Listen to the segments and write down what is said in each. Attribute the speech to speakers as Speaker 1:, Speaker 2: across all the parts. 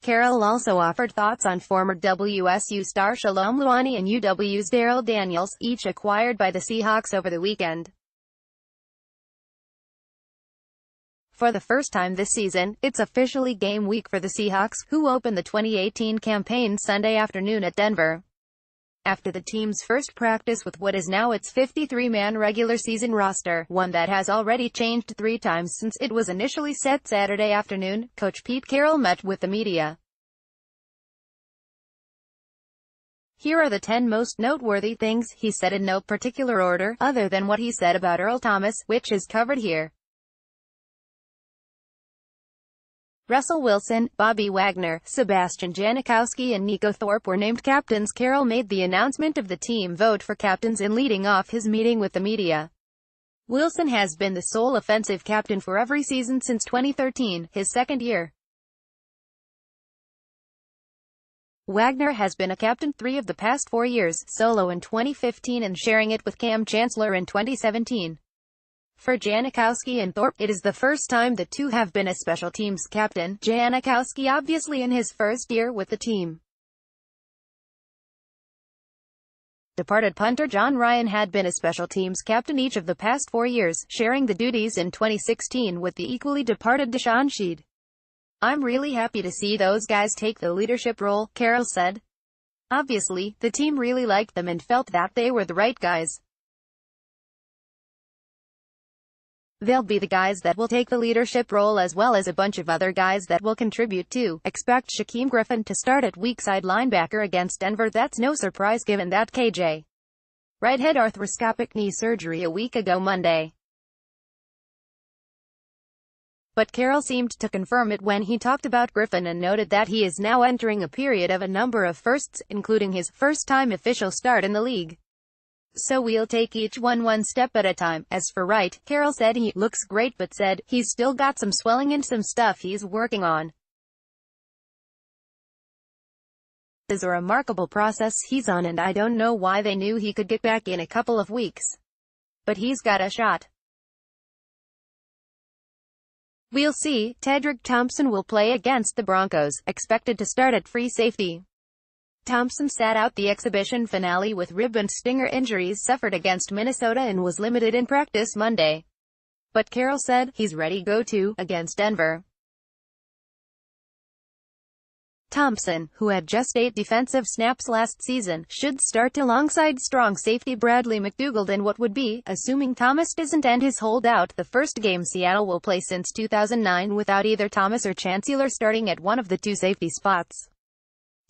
Speaker 1: Carroll also offered thoughts on former WSU star Shalom Luani and UW's Darryl Daniels, each acquired by the Seahawks over the weekend. For the first time this season, it's officially game week for the Seahawks, who open the 2018 campaign Sunday afternoon at Denver. After the team's first practice with what is now its 53-man regular season roster, one that has already changed 3 times since it was initially set Saturday afternoon, Coach Pete Carroll met with the media. Here are the 10 most noteworthy things he said in no particular order, other than what he said about Earl Thomas, which is covered here. Russell Wilson, Bobby Wagner, Sebastian Janikowski and Nico Thorpe were named captains. Carroll made the announcement of the team vote for captains in leading off his meeting with the media. Wilson has been the sole offensive captain for every season since 2013, his second year. Wagner has been a captain 3 of the past 4 years, solo in 2015 and sharing it with Cam Chancellor in 2017. For Janikowski and Thorpe, it is the first time the two have been a special teams captain, Janikowski obviously in his first year with the team. Departed punter John Ryan had been a special teams captain each of the past 4 years, sharing the duties in 2016 with the equally departed Deshaun Sheed. "I'm really happy to see those guys take the leadership role," Carroll said. "Obviously, the team really liked them and felt that they were the right guys. They'll be the guys that will take the leadership role as well as a bunch of other guys that will contribute too. Expect Shaquem Griffin to start at weak side linebacker against Denver. That's no surprise given that KJ Wright had arthroscopic knee surgery a week ago Monday. But Carroll seemed to confirm it when he talked about Griffin and noted that he is now entering a period of a number of firsts, including his first-time official start in the league. So we'll take each one step at a time. As for Wright, Carroll said he looks great but said he's still got some swelling and some stuff he's working on. It's a remarkable process he's on and I don't know why they knew he could get back in a couple of weeks. But he's got a shot. We'll see. Tedrick Thompson will play against the Broncos, expected to start at free safety. Thompson sat out the exhibition finale with rib and stinger injuries suffered against Minnesota and was limited in practice Monday. But Carroll said he's ready to go to against Denver. Thompson, who had just 8 defensive snaps last season, should start alongside strong safety Bradley McDougald in what would be, assuming Thomas doesn't end his holdout, the first game Seattle will play since 2009 without either Thomas or Chancellor starting at one of the 2 safety spots.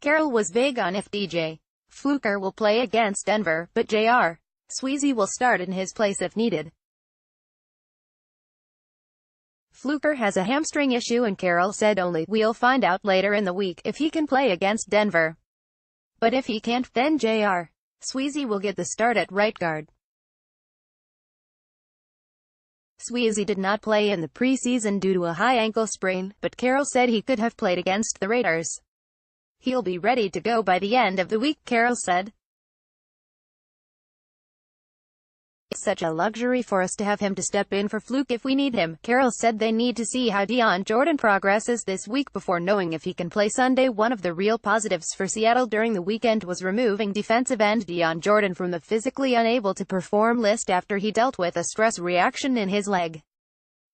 Speaker 1: Carroll was vague on if DJ Fluker will play against Denver, but J.R. Sweezy will start in his place if needed. Fluker has a hamstring issue and Carroll said only we'll find out later in the week if he can play against Denver. But if he can't, then J.R. Sweezy will get the start at right guard. Sweezy did not play in the preseason due to a high ankle sprain, but Carroll said he could have played against the Raiders. He'll be ready to go by the end of the week, Carroll said. It's such a luxury for us to have him to step in for Fluke if we need him. Carroll said they need to see how Dion Jordan progresses this week before knowing if he can play Sunday. One of the real positives for Seattle during the weekend was removing defensive end Dion Jordan from the physically unable to perform list after he dealt with a stress reaction in his leg.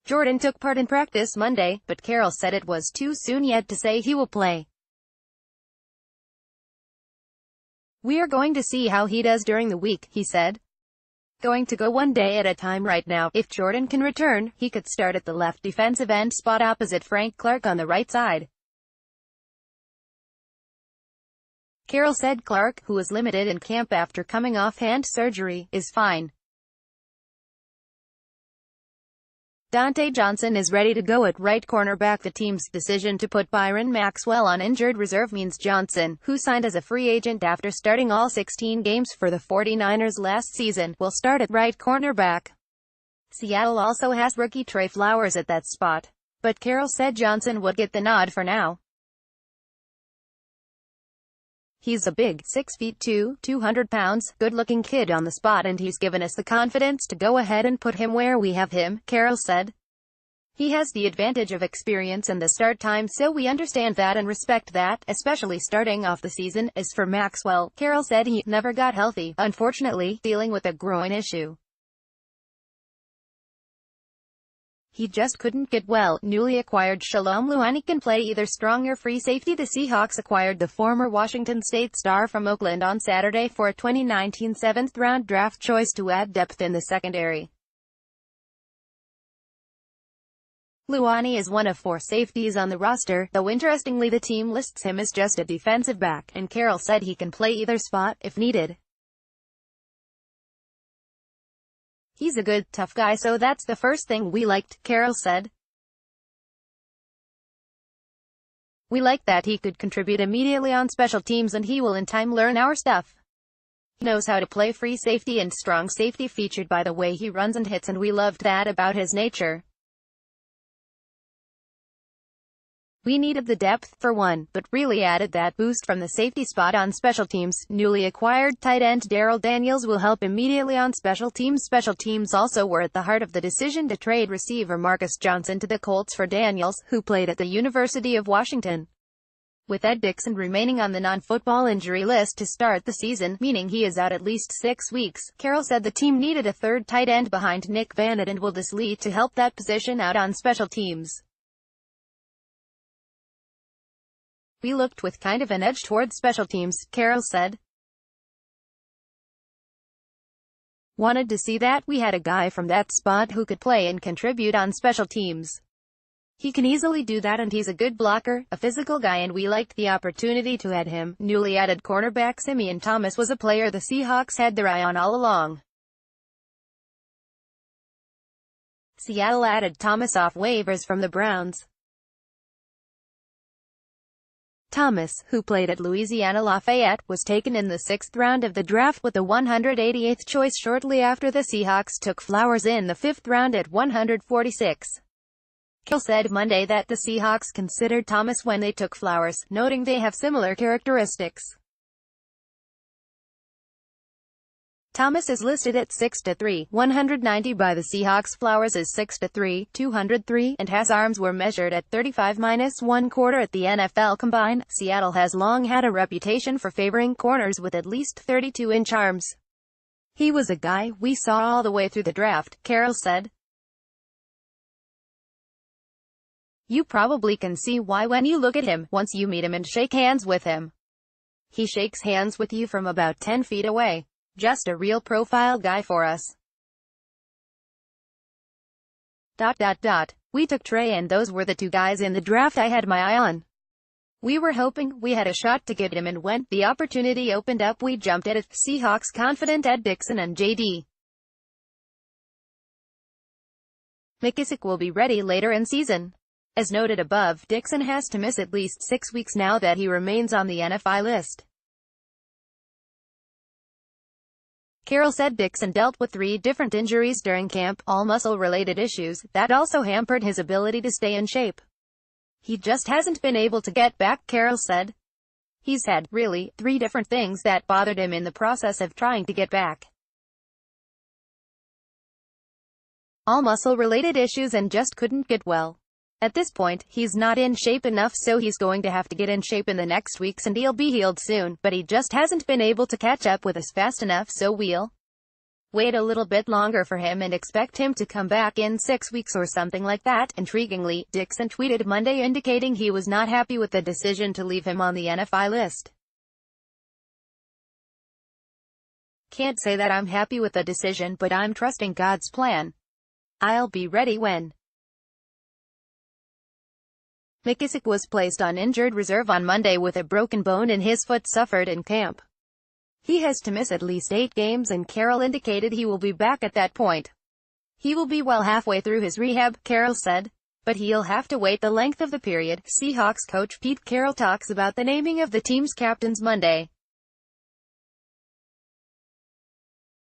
Speaker 1: Jordan took part in practice Monday, but Carroll said it was too soon yet to say he will play. "We're going to see how he does during the week," he said. "Going to go one day at a time right now. If Jordan can return, he could start at the left defensive end spot opposite Frank Clark on the right side." Carroll said Clark, who was limited in camp after coming off hand surgery, is fine. Dante Johnson is ready to go at right cornerback. The team's decision to put Byron Maxwell on injured reserve means Johnson, who signed as a free agent after starting all 16 games for the 49ers last season, will start at right cornerback. Seattle also has rookie Trey Flowers at that spot, but Carroll said Johnson would get the nod for now. He's a big, 6'2", 200 pounds, good-looking kid on the spot and he's given us the confidence to go ahead and put him where we have him, Carroll said. He has the advantage of experience and the start time, so we understand that and respect that, especially starting off the season. As for Maxwell, Carroll said he never got healthy, unfortunately, dealing with a groin issue. He just couldn't get well. Newly acquired Shalom Luani can play either strong or free safety. The Seahawks acquired the former Washington State star from Oakland on Saturday for a 2019 seventh-round draft choice to add depth in the secondary. Luani is one of 4 safeties on the roster, though interestingly the team lists him as just a defensive back, and Carroll said he can play either spot, if needed. He's a good, tough guy, so that's the first thing we liked, Carroll said. We like that he could contribute immediately on special teams and he will in time learn our stuff. He knows how to play free safety and strong safety, featured by the way he runs and hits, and we loved that about his nature. We needed the depth, for one, but really added that boost from the safety spot on special teams. Newly acquired tight end Darrell Daniels will help immediately on special teams. Special teams also were at the heart of the decision to trade receiver Marcus Johnson to the Colts for Daniels, who played at the University of Washington. With Ed Dickson remaining on the non-football injury list to start the season, meaning he is out at least 6 weeks, Carroll said the team needed a third tight end behind Nick Vannett and will this lead to help that position out on special teams. We looked with kind of an edge towards special teams, Carroll said. Wanted to see that. We had a guy from that spot who could play and contribute on special teams. He can easily do that and he's a good blocker, a physical guy, and we liked the opportunity to add him. Newly added cornerback Simeon Thomas was a player the Seahawks had their eye on all along. Seattle added Thomas off waivers from the Browns. Thomas, who played at Louisiana Lafayette, was taken in the 6th round of the draft with the 188th choice shortly after the Seahawks took Flowers in the 5th round at 146. Carroll said Monday that the Seahawks considered Thomas when they took Flowers, noting they have similar characteristics. Thomas is listed at 6'3", 190 by the Seahawks. Flowers is 6'3", 203, and has arms were measured at 35-1/4 at the NFL Combine. Seattle has long had a reputation for favoring corners with at least 32-inch arms. He was a guy we saw all the way through the draft, Carroll said. You probably can see why when you look at him, once you meet him and shake hands with him. He shakes hands with you from about 10 feet away. Just a real profile guy for us. We took Trey and those were the 2 guys in the draft I had my eye on. We were hoping we had a shot to get him, and when the opportunity opened up we jumped at it. Seahawks confident Ed Dickson and J.D. McKissic will be ready later in season. As noted above, Dickson has to miss at least 6 weeks now that he remains on the NFI list. Carroll said Dickson dealt with 3 different injuries during camp, all muscle-related issues, that also hampered his ability to stay in shape. He just hasn't been able to get back, Carroll said. He's had, really, 3 different things that bothered him in the process of trying to get back. All muscle-related issues and just couldn't get well. At this point, he's not in shape enough, so he's going to have to get in shape in the next weeks and he'll be healed soon, but he just hasn't been able to catch up with us fast enough, so we'll wait a little bit longer for him and expect him to come back in 6 weeks or something like that. Intriguingly, Dickson tweeted Monday indicating he was not happy with the decision to leave him on the NFI list. Can't say that I'm happy with the decision, but I'm trusting God's plan. I'll be ready when. McKissic was placed on injured reserve on Monday with a broken bone in his foot suffered in camp. He has to miss at least 8 games, and Carroll indicated he will be back at that point. He will be well halfway through his rehab, Carroll said, but he'll have to wait the length of the period. Seahawks coach Pete Carroll talks about the naming of the team's captains Monday.